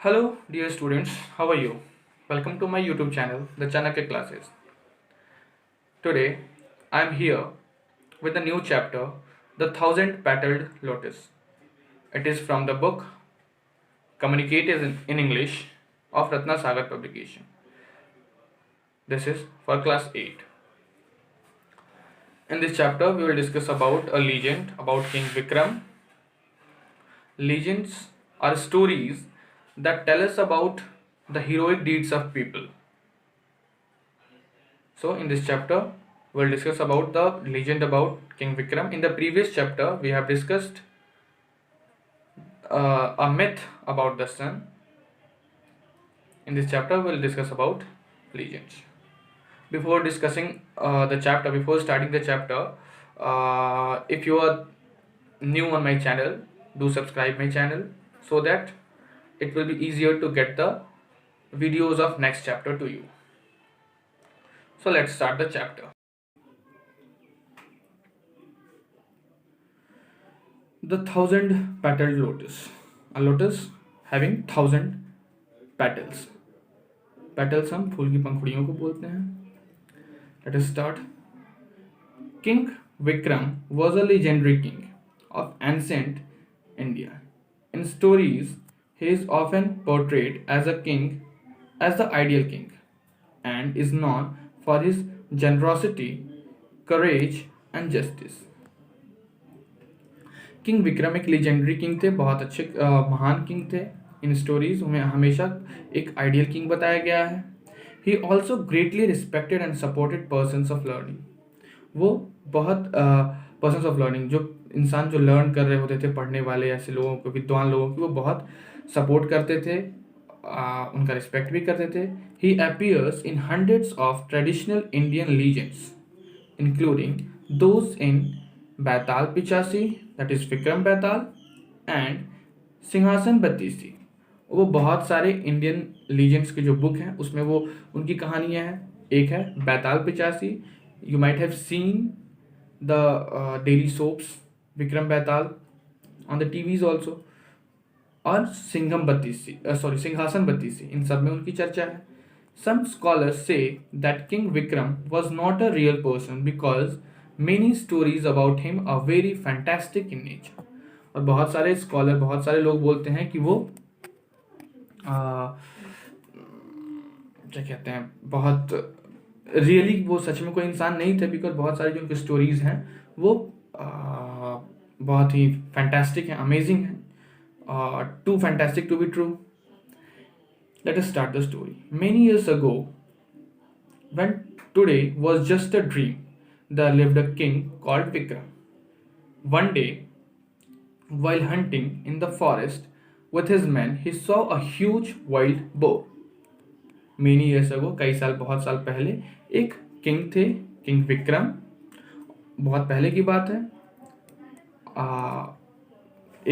Hello, dear students. How are you? Welcome to my YouTube channel, The Chanakya Classes. Today, I am here with a new chapter, The Thousand Petaled Lotus. It is from the book Communicate in English of Ratna Sagar publication. This is for class 8. In this chapter, we will discuss about a legend about King Vikram. Legends are stories that tell us about the heroic deeds of people. So in this chapter, we'll discuss about the legend about King Vikram. In the previous chapter, we have discussed a myth about the sun. In this chapter, we'll discuss about legends. Before discussing before starting the chapter, if you are new on my channel, do subscribe my channel so that it will be easier to get the videos of next chapter to you. So let's start the chapter. The thousand petaled lotus. A lotus having 1,000 petals. Petals हम फूल की पंखुड़ियों को बोलते हैं. Let us start. King Vikram was a legendary king of ancient India. In stories, he is often portrayed as the ideal king, and is known for his generosity, courage, and justice. King Vikram एक legendary king थे, बहुत अच्छे महान king थे. In stories में हमेशा एक ideal king बताया गया है. He also greatly respected and supported persons of learning. वो बहुत पर्सन्स ऑफ लर्निंग, जो इंसान जो लर्न कर रहे होते थे, पढ़ने वाले ऐसे लोगों को, विद्वान लोगों की वो बहुत सपोर्ट करते थे, उनका रिस्पेक्ट भी करते थे. He appears in hundreds of traditional Indian legends including those in Baital Pachisi, that is Vikram Baital, and Singhasan Battisi. वो बहुत सारे इंडियन लीजेंड्स की जो बुक है उसमें वो उनकी कहानियां हैं. एक है Baital Pachisi, you might have seen the daily soaps Vikram Baital on the TVs also. और सिंहासन बत्तीसी, इन सब में उनकी चर्चा है. Some scholars say that king Vikram was not a real person because many stories about him are very fantastic in nature. और बहुत सारे स्कॉलर, बहुत सारे लोग बोलते हैं कि वो क्या कहते हैं, बहुत रियली वो सच में कोई इंसान नहीं थे, बिकॉज बहुत सारी जो उनकी स्टोरीज हैं वो बहुत ही फैंटास्टिक हैं, अमेजिंग हैं, too fantastic to be true. Let us start the story. Many years ago, when today was just a dream, there lived a king called Vikram. One day, while hunting in the forest with his men, he saw a huge wild boar. Many years ago, कई साल, बहुत साल पहले, एक king थे, king Vikram. बहुत पहले की बात है.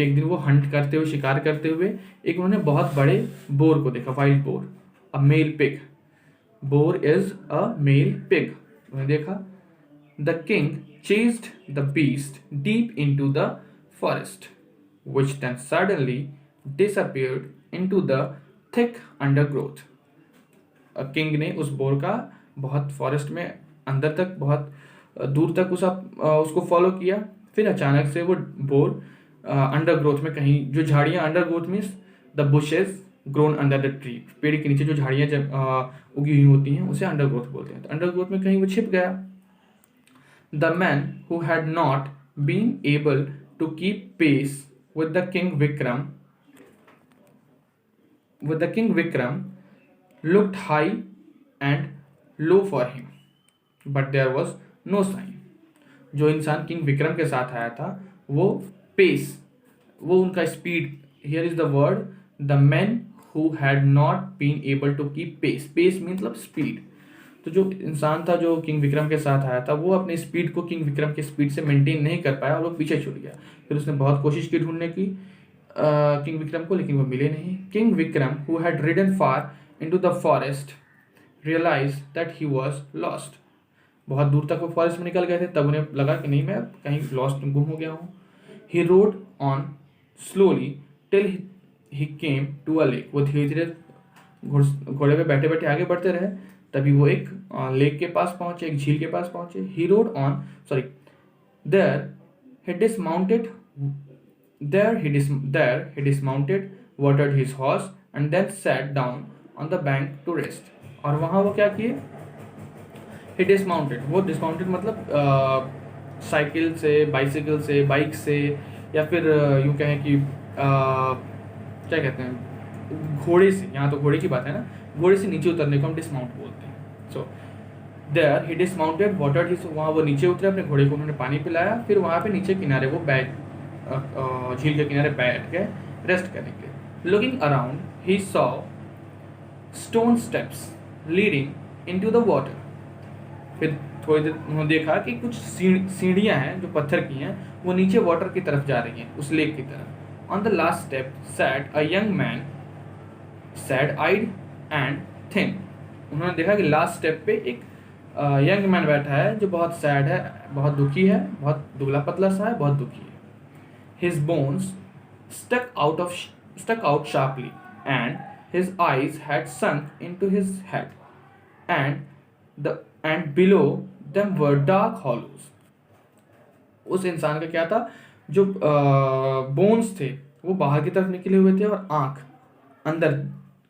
एक दिन वो हंट करते हुए, शिकार करते हुए, एक उन्होंने बहुत बड़े बोर को देखा, wild boar, a male pig. Boar is a male pig. उन्होंने देखा. The king chased the beast deep into the forest, which then suddenly disappeared into the thick undergrowth. King ने उस बोर का बहुत फॉरेस्ट में अंदर तक, बहुत दूर तक उसको फॉलो किया. फिर अचानक से वो बोर अंडरग्रोथ में, कहीं जो झाड़ियाँ, undergrowth means the bushes grown under the tree, पेड़ के नीचे जो झाड़ियाँ जब उगी हुई होती हैं उसे अंडरग्रोथ बोलते हैं. तो अंडरग्रोथ में कहीं वो छिप गया. The man who had not been able to keep pace with the King Vikram looked high and low for him, but there was no sign. जो इंसान किंग विक्रम के साथ आया था, वो पेस, वो उनका speed, here is the word, the man who had not been able to keep pace. Pace मतलब स्पीड. तो जो इंसान था जो किंग विक्रम के साथ आया था, वो अपनी स्पीड को किंग विक्रम के स्पीड से मेंटेन नहीं कर पाया और वो पीछे छूट गया. फिर उसने बहुत कोशिश की ढूंढने की किंग विक्रम को, लेकिन वो मिले नहीं. King Vikram who had ridden far into the forest realise that he was lost. बहुत दूर तक वो फॉरेस्ट में निकल गए थे, तब उन्हें लगा कि नहीं, मैं कहीं लॉस्ट, गुम हो गया हूँ. He rode on slowly till he came to a lake, वो धीरे धीरे घोड़े पे बैठे बैठे आगे बढ़ते रहे, तभी वो एक लेक के पास पहुंचे, एक झील के पास पहुंचे. He rode on sorry there he dismounted there he dismounted, watered his horse and then sat down on the bank to rest. और वहाँ वो क्या किए, he dismounted, वो dismounted मतलब साइकिल से, बाइसिकल से, बाइक से, या फिर यूँ कहें कि क्या कहते हैं, घोड़े से. यहाँ तो घोड़े की बात है ना, घोड़े से नीचे उतरने को हम डिसमाउंट बोलते हैं. So there he dismounted, watered his, वहाँ वो नीचे उतरे, अपने घोड़े को उन्होंने पानी पिलाया, फिर वहाँ पे नीचे किनारे वो झील के किनारे बैठ गए रेस्ट करने के लिए. Looking around he saw stone steps leading into the water. फिर थोड़ी देर उन्होंने देखा कि कुछ सीढ़ियाँ हैं जो पत्थर की हैं, वो नीचे वाटर की तरफ जा रही हैं, उस लेक की तरफ. On the last step sat a young man sad eyed and thin. उन्होंने देखा कि लास्ट स्टेप पे एक यंग मैन बैठा है जो बहुत सैड है, बहुत दुखी है, बहुत दुबला पतला सा है, बहुत दुखी है. His bones stuck out sharply, and his eyes had sunk into his head, and below them were dark hollows. उस इंसान का क्या था, जो बोन्स थे वो बाहर की तरफ निकले हुए थे और आंख अंदर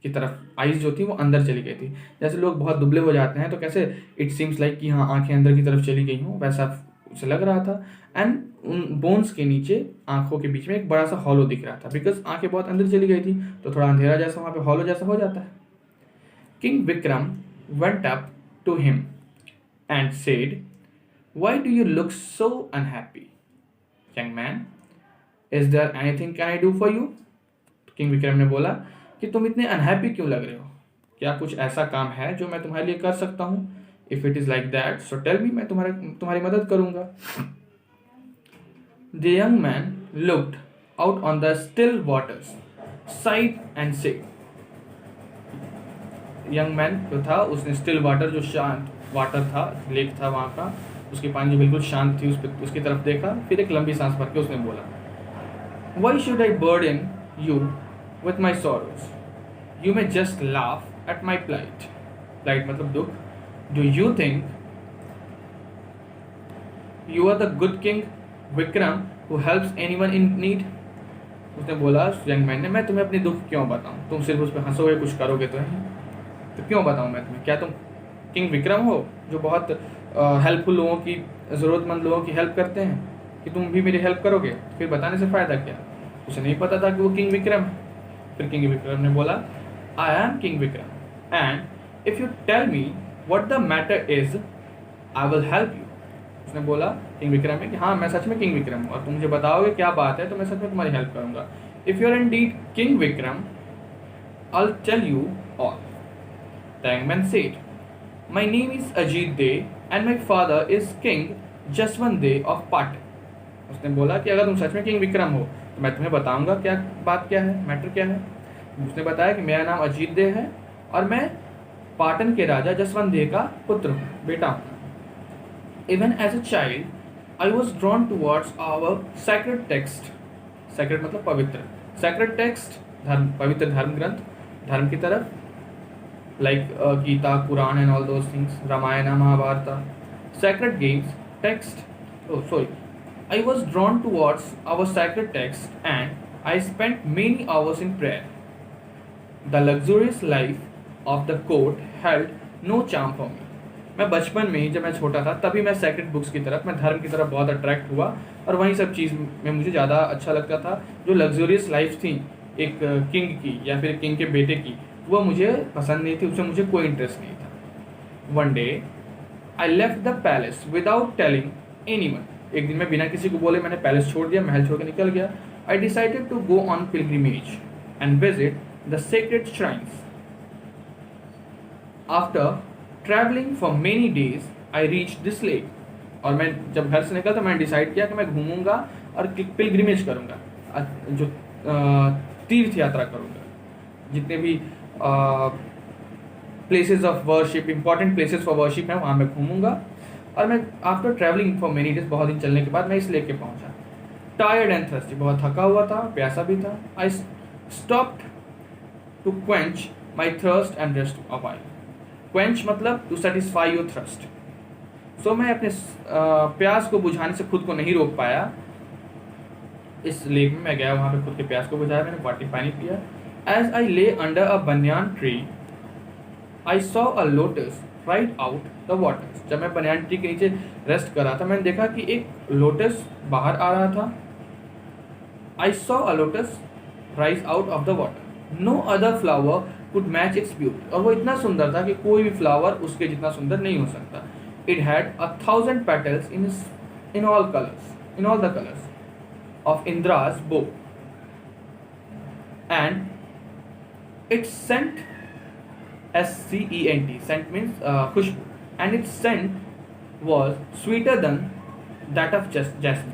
की तरफ, आईज जो थी वो अंदर चली गई थी. जैसे लोग बहुत दुबले हो जाते हैं तो कैसे इट सीम्स लाइक कि हाँ आंखें अंदर की तरफ चली गई हों, वैसा उसे लग रहा था. एंड उन बोन्स के नीचे आंखों के बीच में एक बड़ा सा हॉलो दिख रहा था, बिकॉज आंखें बहुत अंदर चली गई थी तो थोड़ा अंधेरा जैसा वहाँ पे हॉलो जैसा हो जाता है. King Vikram went up to him and said, why do you look so unhappy young man, is there anything can I do for you. King Vikram ने बोला कि तुम इतने अनहैप्पी क्यों लग रहे हो, क्या कुछ ऐसा काम है जो मैं तुम्हारे लिए कर सकता हूँ. If it is like that so tell me, मैं तुम्हारी मदद करूंगा. The young man looked out on the still waters, sighed and said. Young man जो था उसने still water, जो शांत वाटर था, लेक था वहाँ का, उसकी पानी जो बिल्कुल शांत थी, उसकी तरफ देखा, फिर एक लंबी सांस भर के उसने बोला, Why should I burden you with my sorrows? You may just laugh at my plight. Plight मतलब दुख. Do you think you are the good king Vikram who helps anyone in need? उसने बोला यंग मैन ने, मैं तुम्हें अपनी दुख क्यों बताऊं, तुम सिर्फ उस पर हंसोगे, कुछ करोगे तो नहीं, तो क्यों बताऊं मैं तुम्हें. क्या तुम किंग विक्रम हो जो बहुत हेल्पफुल लोगों की, ज़रूरतमंद लोगों की हेल्प करते हैं, कि तुम भी मेरी हेल्प करोगे, फिर बताने से फ़ायदा क्या. उसे नहीं पता था कि वो किंग विक्रम है. फिर किंग विक्रम ने बोला, I am king Vikram and if you tell me what the matter is I will help you. उसने बोला किंग विक्रम में कि हाँ मैं सच में किंग विक्रम हूँ और तुम मुझे बताओगे क्या बात है तो मैं सच में तुम्हारी हेल्प करूँगा. If you are indeed king Vikram I will tell you all. The young man said, my name is Ajit Dev and my father is king Jaswant Dev of Patan. उसने बोला कि अगर तुम सच में किंग विक्रम हो तो मैं तुम्हें बताऊँगा क्या बात क्या है, मैटर क्या है. उसने बताया कि मेरा नाम अजीत दे है और मैं पाटन के राजा जसवंत दे का पुत्र हूँ, बेटा हूँ. Even as a child, I was drawn towards our sacred text. Sacred मतलब पवित्र. Sacred text धर्म, पवित्र धर्म ग्रंथ, धर्म की तरफ, like Gita, Quran and all those things, Ramayan, Mahabharat. Sacred games, text. Oh, sorry. I was drawn towards our sacred text and I spent many hours in prayer. The luxurious life of the court held no charm for me. मैं बचपन में ही, जब मैं छोटा था तभी मैं sacred books की तरफ, मैं धर्म की तरफ बहुत अट्रैक्ट हुआ और वहीं सब चीज़ में मुझे ज़्यादा अच्छा लगता था. जो लग्जूरियस लाइफ थी एक किंग की या फिर किंग के बेटे की, वो मुझे पसंद नहीं थी, उसमें मुझे कोई इंटरेस्ट नहीं था. One day I left the palace without telling anyone. एक दिन मैं बिना किसी को बोले मैंने पैलेस छोड़ दिया, महल छोड़ के निकल गया. I decided to go on pilgrimage and visit the sacred shrines. After travelling for many days I reach this lake. और मैं जब घर से निकला तो मैंने डिसाइड किया कि मैं घूमूंगा और पिलग्रिमेज करूंगा, जो तीर्थ यात्रा करूंगा, जितने भी places of worship, important places for worship हैं वहाँ मैं घूमूंगा. और मैं after travelling for many days, बहुत दिन चलने के बाद मैं इस लेक के पहुँचा. टायर्ड एंड थर्स्टी, बहुत थका हुआ था, प्यासा भी था. आई stopped to quench my thirst and rest a while. Quench मतलब to satisfy your thirst. So मैं अपने प्यास को बुझाने से खुद को नहीं रोक पाया. इस लेक में मैं गया, वहाँ पे खुद के प्यास को बुझाया, मैंने पानी पिया. As I lay under a banyan tree, I saw a lotus right out the water. जब मैं banyan tree के नीचे रेस्ट कर रहा था, मैंने देखा कि एक लोटस बाहर आ रहा था. I saw a lotus rise out of the water. No other flower could match its beauty. और वो इतना सुंदर था कि कोई भी फ्लावर उसके जितना सुंदर नहीं हो सकता. It had 1,000 petals in all the colors of Indra's bow, and its scent, scent, scent means Khushboo, and its scent was sweeter than that of jasmine.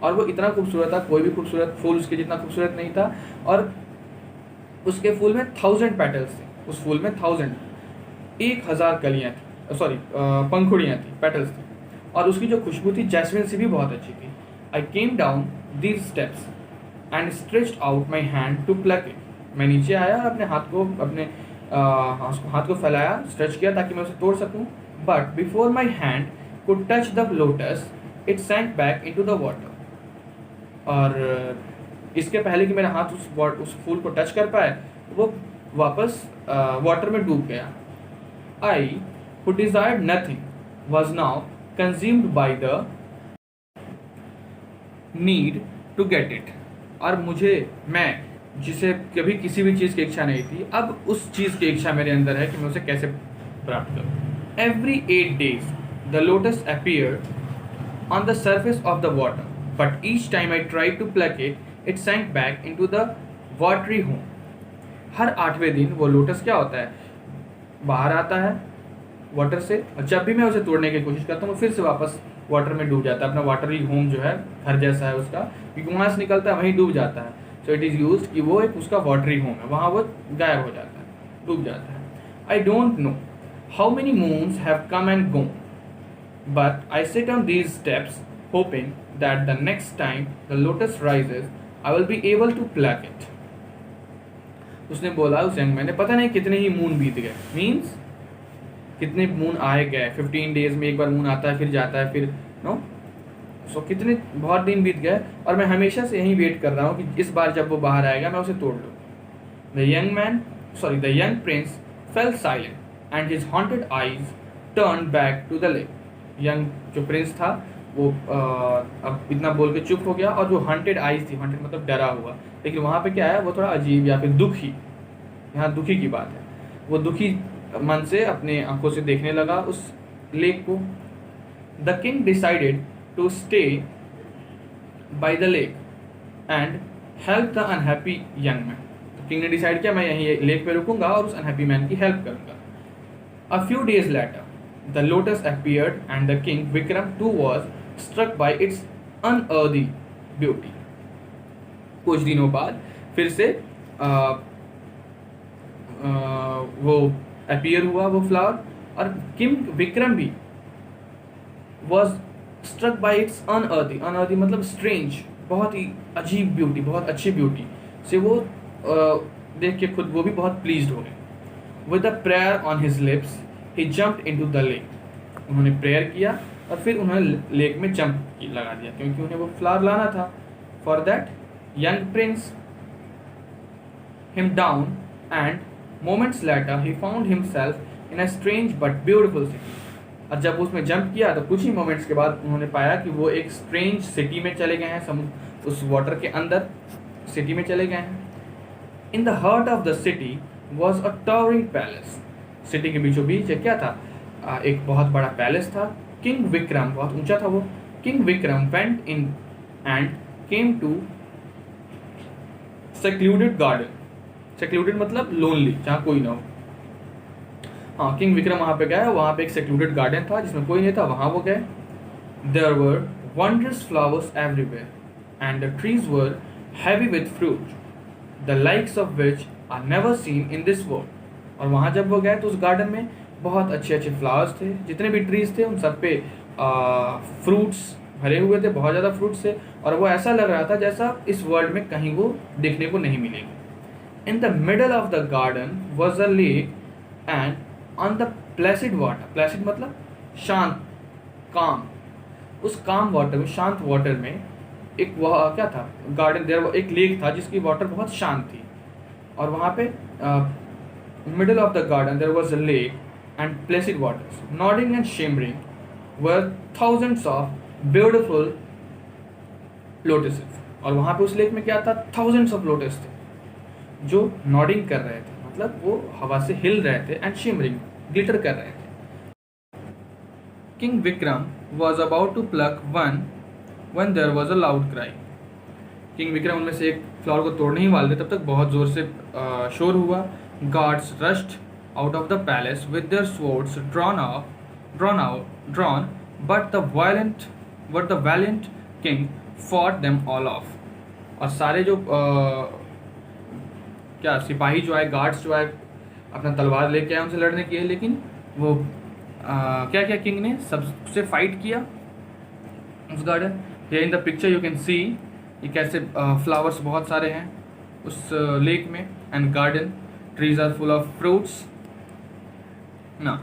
और वो इतना खूबसूरत था, कोई भी खूबसूरत फूल उसके जितना खूबसूरत नहीं था. और उसके फूल में 1,000 पेटल्स थे. उस फूल में 1,000 कलियाँ थी, पंखुड़ियाँ थी, पेटल्स थी. और उसकी जो खुशबू थी जैस्मिन से भी बहुत अच्छी थी. I came down these steps and stretched out my hand to pluck it. मैं नीचे आया और अपने हाथ को फैलाया, स्ट्रेच किया ताकि मैं उसे तोड़ सकूं. But before my hand could touch the lotus it sank back into the water. और इसके पहले कि मेरा हाथ उस फूल को टच कर पाए, वो वापस वाटर में डूब गया. I, who desired nothing, was now consumed by the need to get it. और मैं जिसे कभी किसी भी चीज़ की इच्छा नहीं थी, अब उस चीज़ की इच्छा मेरे अंदर है कि मैं उसे कैसे प्राप्त करूं. Every 8 days, the lotus appeared on the surface of the water, but each time I tried to pluck it, it sank back into the watery home. हर 8वें दिन वो लोटस क्या होता है, बाहर आता है वाटर से, और जब भी मैं उसे तोड़ने की कोशिश करता हूँ, फिर से वापस वाटर में डूब जाता है. अपना वाटरी होम जो है, घर जैसा है उसका, क्योंकि वहाँ से निकलता है वहीं डूब जाता है. सो इट इज़ यूज्ड कि वो एक उसका वाटरी होम है, वहाँ वो गायब हो जाता है, डूब जाता है. I don't know how many moons have come and gone, but I sit on these steps hoping that the next time the lotus rises I will be able to pluck it. उसने बोला, उस young man ने, पता नहीं कितने ही moon बीत गए. Means कितने मून आए गए, 15 डेज में एक बार मून आता है, फिर जाता है, फिर कितने बहुत दिन बीत गए, और मैं हमेशा से यही वेट कर रहा हूँ कि इस बार जब वो बाहर आएगा मैं उसे तोड़ लूँ. The young prince fell silent and his haunted eyes turn back to the lake. Young जो प्रिंस था वो अब इतना बोल के चुप हो गया, और जो हॉन्टेड आईज थी, हॉन्टेड मतलब डरा हुआ, लेकिन वहाँ पे क्या है, वो थोड़ा अजीब या फिर दुखी, यहाँ दुखी की बात है, वो दुखी मन से अपने आंखों से देखने लगा उस लेक को. The king decided to stay by the lake and help the unhappy young man. तो किंग ने डिसाइड किया, मैं यहीं लेक पे रुकूंगा और उस अनहैप्पी मैन की हेल्प करूंगा. A few days later the lotus appeared and the king Vikram too was struck by its unearthly beauty. कुछ दिनों बाद फिर से वो अपीयर हुआ वो फ्लावर, और किंग विक्रम भी was struck by its unearthly मतलब स्ट्रेंज, बहुत ही अजीब ब्यूटी, बहुत अच्छी ब्यूटी से वो देख के खुद वो भी बहुत प्लीज्ड हो गए. With a prayer on his lips he jumped into the lake. उन्होंने प्रेयर किया और फिर उन्होंने लेक में जंप लगा दिया, क्योंकि उन्हें वो फ्लावर लाना था. For that young Prince him down and moments later he found himself in a strange but beautiful city. और जब उसमें जंप किया तो कुछ ही मोमेंट्स के बाद उन्होंने पाया कि वो एक स्ट्रेंज सिटी में चले गए हैं, समुद्र उस वाटर के अंदर सिटी में चले गए हैं. In the heart of the city was a towering palace. City के बीचों बीच क्या था, एक बहुत बड़ा पैलेस था. किंग विक्रम, बहुत ऊंचा था वो. King Vikram went in and came to secluded garden. Secluded मतलब लोनली, जहाँ कोई ना हो. हाँ, किंग विक्रम वहाँ पे गया, वहाँ पे एक सेक्लूडेड गार्डन था जिसमें कोई नहीं था, वहाँ वो गए. There were wondrous flowers everywhere and the trees were heavy with fruit the likes of which are never seen in this world. और वहाँ जब वो गए तो उस गार्डन में बहुत अच्छे अच्छे फ्लावर्स थे, जितने भी ट्रीज थे उन सब पे फ्रूट्स भरे हुए थे, बहुत ज़्यादा फ्रूट्स थे, और वो ऐसा लग रहा था जैसा इस वर्ल्ड में कहीं वो देखने को नहीं मिलेगा. In the middle of the garden was a lake, and on the placid water, placid मतलब शांत, काम, उस काम वाटर में, शांत वाटर में एक वह क्या था, गार्डन, देयर एक लेक था जिसकी वाटर बहुत शांत थी, और वहाँ पे middle of the garden there was a lake and placid waters, nodding and shimmering were thousands of beautiful lotuses. और वहाँ पे उस लेक में क्या था, थाउजेंड्स ऑफ लोटस थे जो नॉडिंग कर रहे थे, मतलब वो हवा से हिल रहे थे, एंड शिमरिंग, ग्लिटर कर रहे थे। King Vikram was about to pluck one when there was a loud cry। King Vikram उनमें से एक फ्लावर को तोड़ने ही वाले थे, तब तक बहुत जोर से शोर हुआ। Guards rushed out of the palace with their swords drawn, but the valiant king fought them all off। और सारे जो क्या सिपाही जो आए, गार्ड्स जो आए, अपना तलवार लेके आए उनसे लड़ने के लिए, लेकिन वो क्या किया, किंग ने सबसे फाइट किया उस garden. Here in the picture you can see ये कैसे फ्लावर्स बहुत सारे हैं उस लेक में, and garden, trees are full of fruits ना।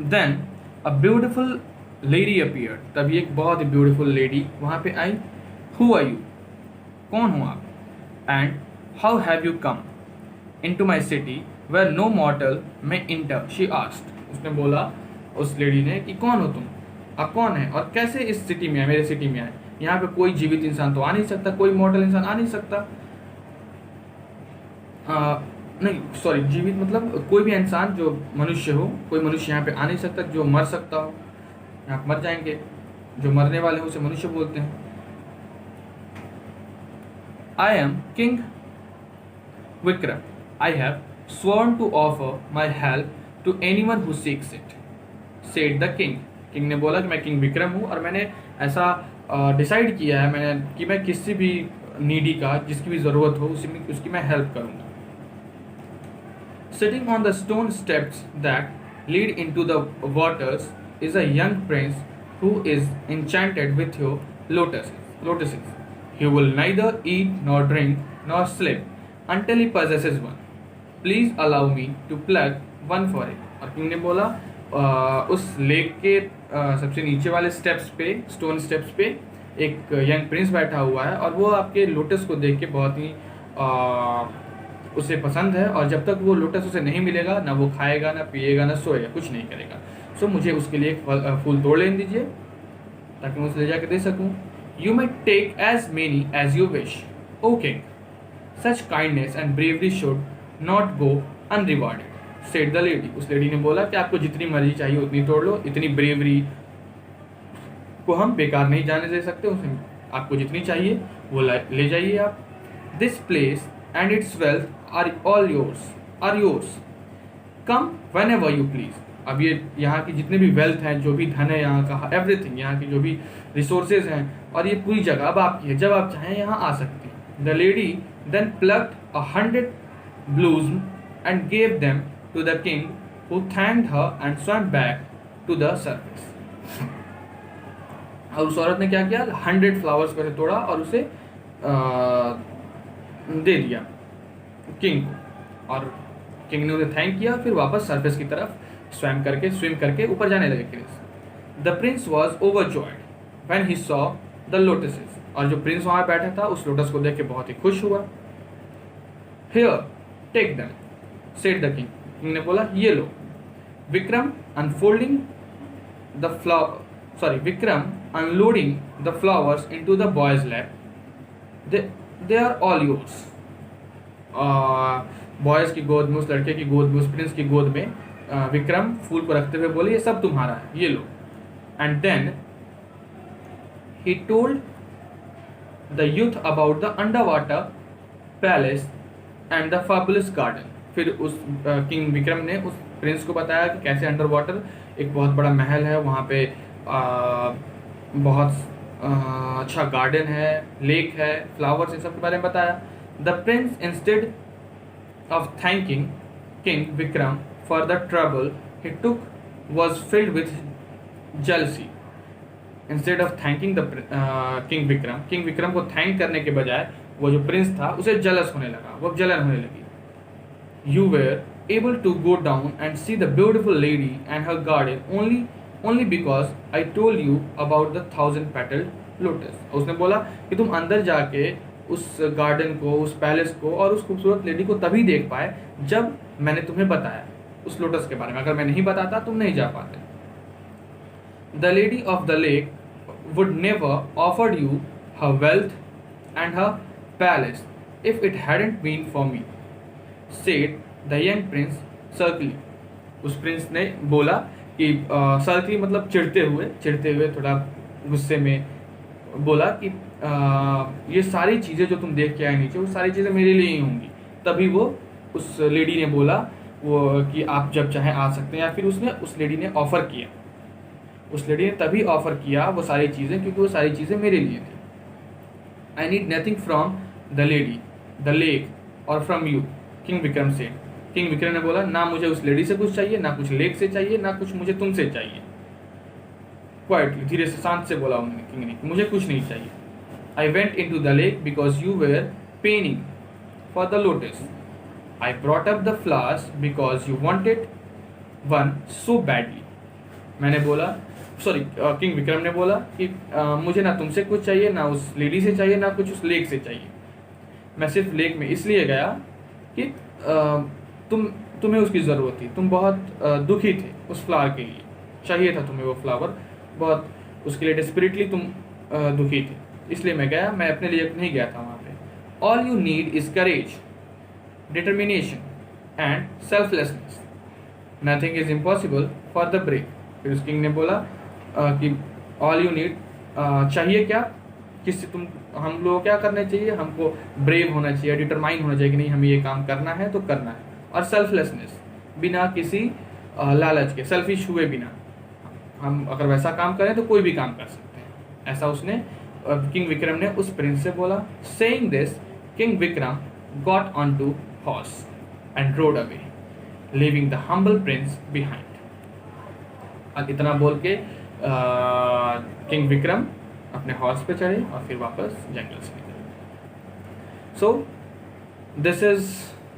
Then a beautiful lady appeared, तभी एक बहुत ही ब्यूटिफुल लेडी वहाँ पे आई। हु आर यू, कौन हो आप, and how have you come into my city where no mortal may enter, she asked. उसने बोला, उस लेडी ने, कि कौन हो तुम, आप कौन है, और कैसे इस सिटी में आए, मेरे सिटी में आए, यहाँ पे कोई जीवित इंसान तो आ नहीं सकता, कोई मॉर्टल इंसान आ नहीं सकता। नहीं सॉरी, जीवित मतलब कोई भी इंसान जो मनुष्य हो, कोई मनुष्य यहाँ पे आ नहीं सकता जो मर सकता हो, यहाँ मर जाएंगे, जो मरने वाले हो उसे मनुष्य बोलते हैं। I am king Vikram, I have sworn to offer my help to anyone who seeks it, said the king. King ने बोला कि मैं किंग विक्रम हूँ और मैंने ऐसा डिसाइड किया है मैंने कि मैं किसी भी नीडी का, जिसकी भी ज़रूरत हो उसकी मैं हेल्प करूँगा। Sitting on the stone steps that lead into the waters is a young Prince who is enchanted with your lotuses. He will neither eat nor drink nor sleep until he possesses one. Please allow me to pluck one for him। और king ने बोला उस lake के सबसे नीचे वाले steps पे, stone steps पे एक यंग प्रिंस बैठा हुआ है, और वो आपके लोटस को देख के बहुत ही उसे पसंद है, और जब तक वो लोटस उसे नहीं मिलेगा, ना वो खाएगा, ना पिएगा, ना सोएगा, कुछ नहीं करेगा। सो मुझे उसके लिए एक फूल तोड़ लेने दीजिए ताकि मैं उसे ले जाकर दे सकूँ। You may take as many as you wish O king, such kindness and bravery should not go unrewarded, said the lady. उस लेडी ने बोला कि आपको जितनी मर्जी चाहिए उतनी तोड़ लो, इतनी ब्रेवरी को हम बेकार नहीं जाने दे सकते, उसे आपको जितनी चाहिए वो ले जाइए आप। This place and its wealth are all yours, come whenever you please. अब ये यहाँ की जितने भी वेल्थ हैं, जो भी धन है यहाँ का, एवरीथिंग, यहाँ की जो भी रिसोर्सेज हैं, और ये पूरी जगह अब आपकी है, जब आप चाहें यहाँ आ सकते हैं। The lady then plucked 100 blossoms and gave them to the king, who thanked her and swam back to the surface। और उस औरत ने क्या किया, 100 फ्लावर्स को तोड़ा और उसे दे दिया किंग को, और किंग ने उन्हें थैंक किया, फिर वापस सरफेस की तरफ स्विम करके ऊपर जाने लगे Prince. The Prince was overjoyed when he saw the lotuses, और जो प्रिंस वहां बैठा था उस लोटस को देख के बहुत ही खुश हुआ। Here take them, said the king. King ने बोला, ये लो। Vikram unloading the flowers into the boy's lap, they are all yours. Boy's की गोद में, उस लड़के की गोद में, उस प्रिंस की गोद में विक्रम फूल को रखते हुए बोले, ये सब तुम्हारा है, ये लो। And then he told the youth about the underwater palace and the fabulous garden. फिर उस किंग विक्रम ने उस प्रिंस को बताया कि कैसे अंडर वाटर एक बहुत बड़ा महल है, वहाँ पे बहुत अच्छा गार्डन है, लेक है, फ्लावर्स, इन सब के बारे में बताया। The Prince instead of thanking king Vikram for the trouble he took was filled with jealousy. Instead of thanking the king Vikram को थैंक करने के बजाय वो जो प्रिंस था उसे जलस होने लगा, वो जलन होने लगी। You were able to go down and see the beautiful lady and her garden only because I told you about the 1000 petalled lotus. उसने बोला कि तुम अंदर जाके उस गार्डन को, उस पैलेस को और उस खूबसूरत लेडी को तभी देख पाए जब मैंने तुम्हें बताया उस लोटस के बारे में। अगर मैं नहीं बताता तुम नहीं जा पाते। The lady of the lake would never offered you her wealth and her palace if it hadn't been for me, said the young prince sulkily. उस प्रिंस ने बोला कि सर्कली मतलब चिढ़ते हुए थोड़ा गुस्से में बोला कि ये सारी चीज़ें जो तुम देख के आए नीचे, वो सारी चीज़ें मेरे लिए ही होंगी। तभी वो उस लेडी ने बोला वो कि आप जब चाहे आ सकते हैं, या फिर उस लेडी ने ऑफ़र किया, उस लेडी ने तभी ऑफ़र किया वो सारी चीज़ें क्योंकि वो सारी चीज़ें मेरे लिए थी। I need nothing from the lady, the lake और फ्रॉम यू, किंग विक्रम से। किंग विक्रम ने बोला ना मुझे उस लेडी से कुछ चाहिए, ना कुछ लेक से चाहिए, ना कुछ मुझे तुमसे चाहिए। क्वाइटली, धीरे से, शांत से बोला उन्होंने, किंग ने, मुझे कुछ नहीं चाहिए। I went in to the lake because you were pining for the lotus. I brought up the flowers because you wanted one so badly. मैंने बोला, सॉरी, किंग विक्रम ने बोला कि मुझे ना तुमसे कुछ चाहिए, ना उस लेडी से चाहिए, ना कुछ उस लेक से चाहिए। मैं सिर्फ लेक में इसलिए गया कि तुम्हें उसकी ज़रूरत थी, तुम बहुत दुखी थे उस फ्लावर के लिए, चाहिए था तुम्हें वो फ्लावर बहुत, उसके लिए डेस्परेटली तुम दुखी थे, इसलिए मैं गया, मैं अपने लिए नहीं गया था वहाँ पे। All you need is courage, determination and selflessness, nothing is impossible for the brave. फिर उस किंग ने बोला कि ऑल यू नीड, चाहिए क्या, किससे तुम, हम लोग क्या करना चाहिए, हमको ब्रेव होना चाहिए, डिटरमाइन होना चाहिए कि नहीं हमें ये काम करना है तो करना है, और सेल्फलेसनेस, बिना किसी लालच के, सेल्फिश हुए बिना, हम अगर वैसा काम करें तो कोई भी काम कर सकते हैं, ऐसा उसने किंग विक्रम ने उस प्रिंस से बोला। Saying this king Vikram got on to horse and rode away leaving the humble prince behind. इतना बोल के किंग विक्रम अपने हॉर्स पे चढ़े और फिर वापस जंगल से निकले। So this is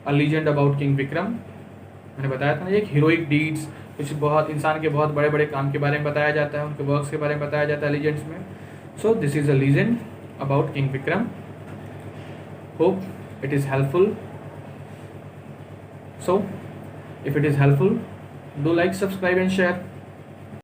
a legend about king Vikram. मैंने बताया था ना, एक हीरोइक डीड्स, कुछ बहुत इंसान के बहुत बड़े बड़े काम के बारे में बताया जाता है, उनके वर्क्स के बारे में बताया जाता है लीजेंड्स में। So this is a legend about king Vikram. Hope it is helpful. So if it is helpful, do like, subscribe and share.